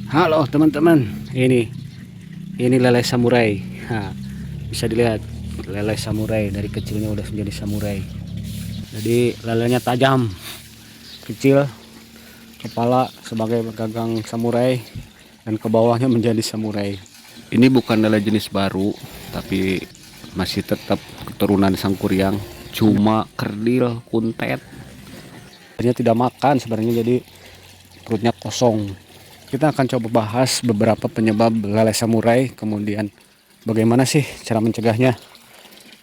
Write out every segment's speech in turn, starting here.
Halo teman-teman, ini lele samurai. Nah, bisa dilihat lele samurai dari kecilnya udah menjadi samurai. Jadi lelenya tajam, kecil, kepala sebagai gagang samurai dan ke bawahnya menjadi samurai. Ini bukan lele jenis baru, tapi masih tetap keturunan Sangkuriang. Cuma kerdil, kuntet. Dia tidak makan sebenarnya, jadi perutnya kosong. Kita akan coba bahas beberapa penyebab lele samurai, kemudian bagaimana sih cara mencegahnya.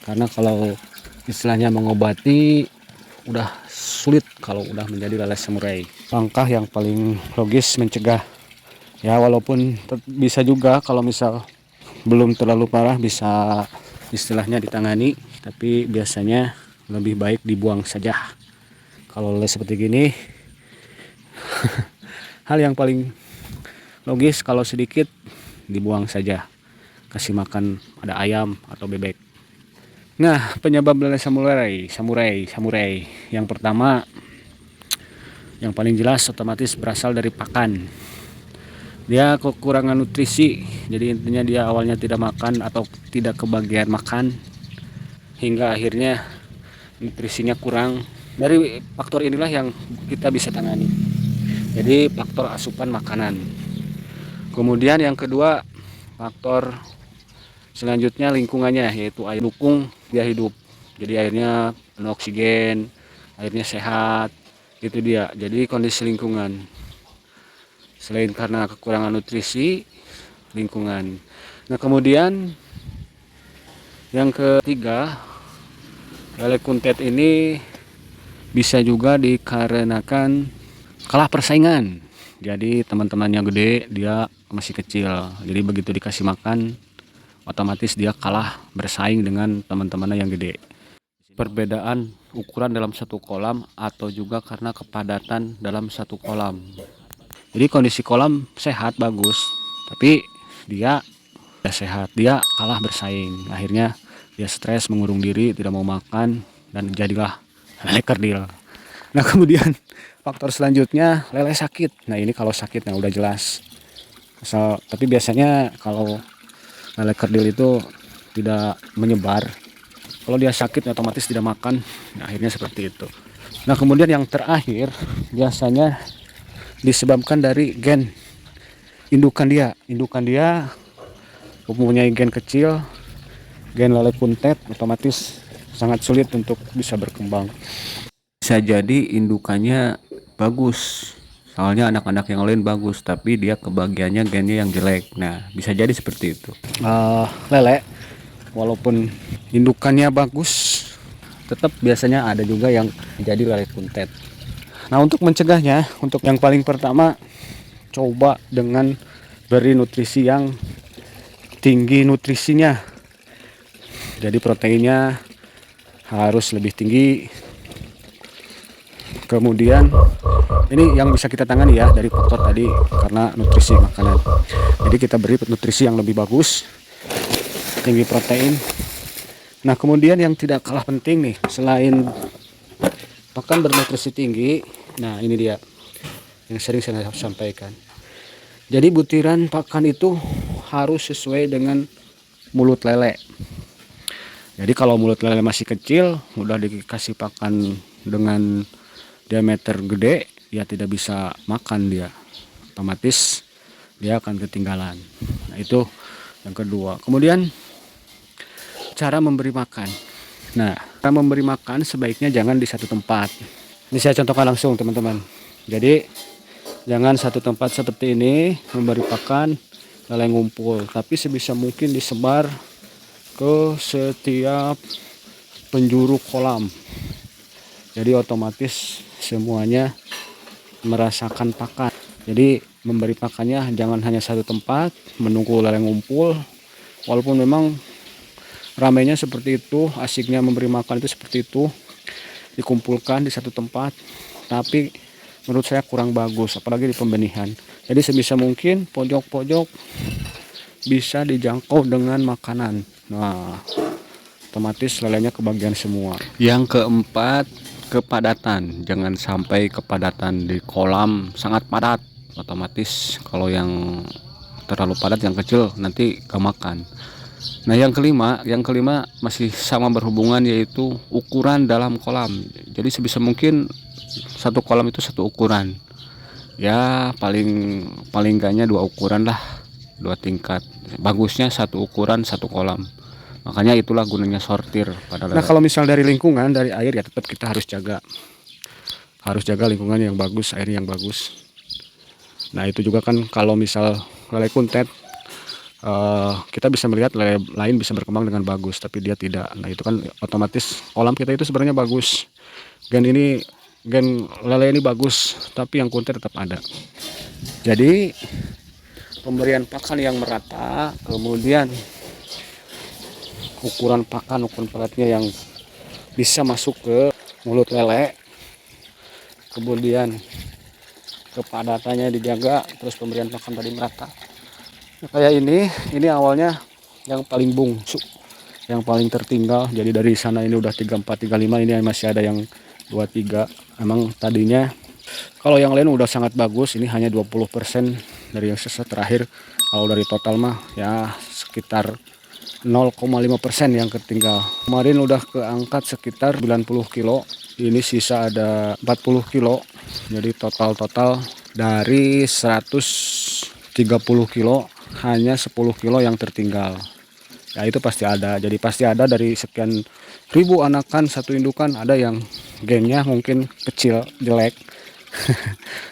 Karena kalau istilahnya mengobati udah sulit kalau udah menjadi lele samurai. Langkah yang paling logis mencegah, ya walaupun bisa juga kalau misal belum terlalu parah bisa istilahnya ditangani, tapi biasanya lebih baik dibuang saja. Kalau lele seperti gini, hal yang paling logis kalau sedikit dibuang saja, kasih makan ada ayam atau bebek. Nah, penyebab lele samurai yang pertama, yang paling jelas otomatis berasal dari pakan. Dia kekurangan nutrisi, jadi intinya dia awalnya tidak makan atau tidak kebagian makan hingga akhirnya nutrisinya kurang. Dari faktor inilah yang kita bisa tangani, jadi faktor asupan makanan. Kemudian yang kedua, faktor selanjutnya lingkungannya, yaitu air dukung dia hidup. Jadi airnya penuh oksigen, airnya sehat, itu dia. Jadi kondisi lingkungan. Selain karena kekurangan nutrisi, lingkungan. Nah kemudian yang ketiga, lele kuntet ini bisa juga dikarenakan kalah persaingan. Jadi teman-temannya gede, dia masih kecil. Jadi begitu dikasih makan, otomatis dia kalah bersaing dengan teman-temannya yang gede. Perbedaan ukuran dalam satu kolam atau juga karena kepadatan dalam satu kolam. Jadi kondisi kolam sehat bagus, tapi dia tidak sehat, dia kalah bersaing. Akhirnya dia stres, mengurung diri, tidak mau makan, dan jadilah lele kerdil. Nah kemudian faktor selanjutnya lele sakit. Nah ini kalau sakit, nah udah jelas. Tapi biasanya kalau lele kerdil itu tidak menyebar. Kalau dia sakit otomatis tidak makan. Nah, akhirnya seperti itu. Nah kemudian yang terakhir biasanya disebabkan dari gen indukan dia. Indukan dia mempunyai gen kecil, gen lele kuntet, otomatis sangat sulit untuk bisa berkembang. Bisa jadi indukannya bagus, soalnya anak-anak yang lain bagus, tapi dia kebagiannya gennya yang jelek. Nah bisa jadi seperti itu. Lele walaupun indukannya bagus, tetap biasanya ada juga yang jadi lele kuntet. Nah untuk mencegahnya, untuk yang paling pertama, coba dengan beri nutrisi yang tinggi nutrisinya. Jadi proteinnya harus lebih tinggi. Kemudian ini yang bisa kita tangani ya dari faktor tadi, karena nutrisi makanan. Jadi kita beri nutrisi yang lebih bagus, tinggi protein. Nah kemudian yang tidak kalah penting nih, selain pakan bernutrisi tinggi, nah ini dia yang sering saya sampaikan. Jadi butiran pakan itu harus sesuai dengan mulut lele. Jadi kalau mulut lele masih kecil, udah dikasih pakan dengan diameter gede, ya tidak bisa makan dia. Otomatis dia akan ketinggalan. Nah itu yang kedua. Kemudian cara memberi makan. Nah, cara memberi makan sebaiknya jangan di satu tempat. Ini saya contohkan langsung teman-teman. Jadi jangan satu tempat seperti ini memberi pakan lele ngumpul, tapi sebisa mungkin disebar ke setiap penjuru kolam. Jadi otomatis semuanya merasakan pakan. Jadi memberi pakannya jangan hanya satu tempat menunggu lele ngumpul. Walaupun memang ramainya seperti itu, asiknya memberi makan itu seperti itu, dikumpulkan di satu tempat, tapi menurut saya kurang bagus, apalagi di pembenihan. Jadi sebisa mungkin pojok-pojok bisa dijangkau dengan makanan. Nah otomatis lelenya kebagian semua. Yang keempat, kepadatan. Jangan sampai kepadatan di kolam sangat padat. otomatis kalau yang terlalu padat yang kecil nanti gak makan. Nah yang kelima masih sama berhubungan, yaitu ukuran dalam kolam. Jadi sebisa mungkin satu kolam itu satu ukuran, ya paling paling enggaknya dua ukuran lah, dua tingkat. Bagusnya satu ukuran satu kolam. Makanya itulah gunanya sortir pada lele. Nah kalau misal dari lingkungan, dari air, ya tetap kita harus jaga lingkungan yang bagus, air yang bagus. Nah itu juga kan kalau misal lele kuntet, kita bisa melihat lele lain bisa berkembang dengan bagus, tapi dia tidak. Nah itu kan otomatis kolam kita itu sebenarnya bagus, gen lele ini bagus, tapi yang kuntet tetap ada. Jadi pemberian pakan yang merata, kemudian ukuran pakannya yang bisa masuk ke mulut lele, kemudian kepadatannya dijaga, terus pemberian pakan tadi merata. Nah, kayak ini awalnya yang paling bungsu, yang paling tertinggal. Jadi dari sana ini udah 34 35, ini masih ada yang 23. Emang tadinya kalau yang lain udah sangat bagus, ini hanya 20% dari yang sisa terakhir. Kalau dari total mah ya sekitar 0,5% yang tertinggal. Kemarin udah keangkat sekitar 90 kilo, ini sisa ada 40 kilo. Jadi total dari 130 kilo hanya 10 kilo yang tertinggal. Ya itu pasti ada. Jadi pasti ada dari sekian ribu anakan satu indukan, ada yang gennya mungkin kecil, jelek.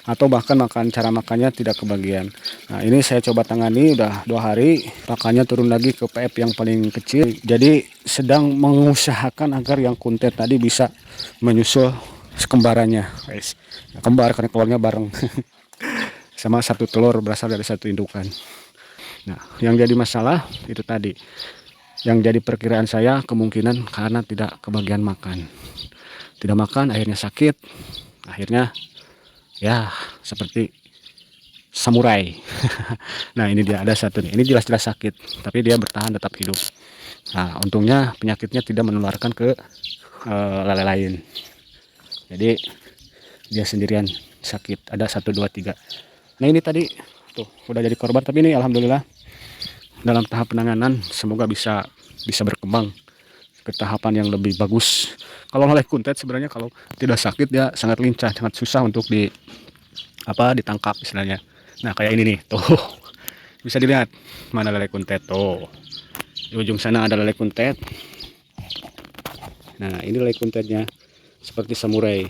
Atau bahkan cara makannya tidak kebagian. Nah ini saya coba tangani udah 2 hari, pakannya turun lagi ke PF yang paling kecil. Jadi sedang mengusahakan agar yang kuntet tadi bisa menyusul sekembarannya, guys. Nah, kembar karena keluarnya bareng. Sama satu telur berasal dari satu indukan. Nah yang jadi masalah itu tadi, yang jadi perkiraan saya kemungkinan karena tidak kebagian makan. Tidak makan akhirnya sakit, akhirnya ya seperti samurai. Nah ini dia ada satu nih, ini jelas-jelas sakit tapi dia bertahan tetap hidup. Nah untungnya penyakitnya tidak menularkan ke lele lain, jadi dia sendirian sakit. Ada 1 2 3. Nah ini tadi tuh udah jadi korban, tapi ini alhamdulillah dalam tahap penanganan, semoga bisa berkembang ke tahapan yang lebih bagus. Kalau lele kuntet sebenarnya kalau tidak sakit dia sangat lincah, sangat susah untuk ditangkap istilahnya. Nah kayak ini nih tuh, bisa dilihat mana lele kuntet tuh, di ujung sana ada lele kuntet. Nah ini lele kuntetnya seperti samurai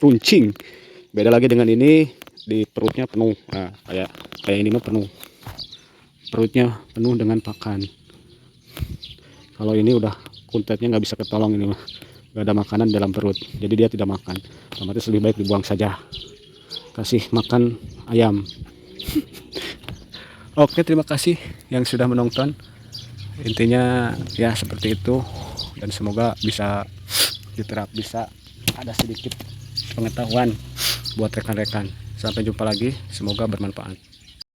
runcing. Beda lagi dengan ini, di perutnya penuh. Nah kayak ini mah penuh, perutnya penuh dengan pakan. Kalau ini udah kuntetnya nggak bisa ketolong, ini mah nggak ada makanan dalam perut, jadi dia tidak makan. Otomatis lebih baik dibuang saja, kasih makan ayam. Oke, terima kasih yang sudah menonton. Intinya ya seperti itu, dan semoga bisa bisa ada sedikit pengetahuan buat rekan-rekan. Sampai jumpa lagi, semoga bermanfaat.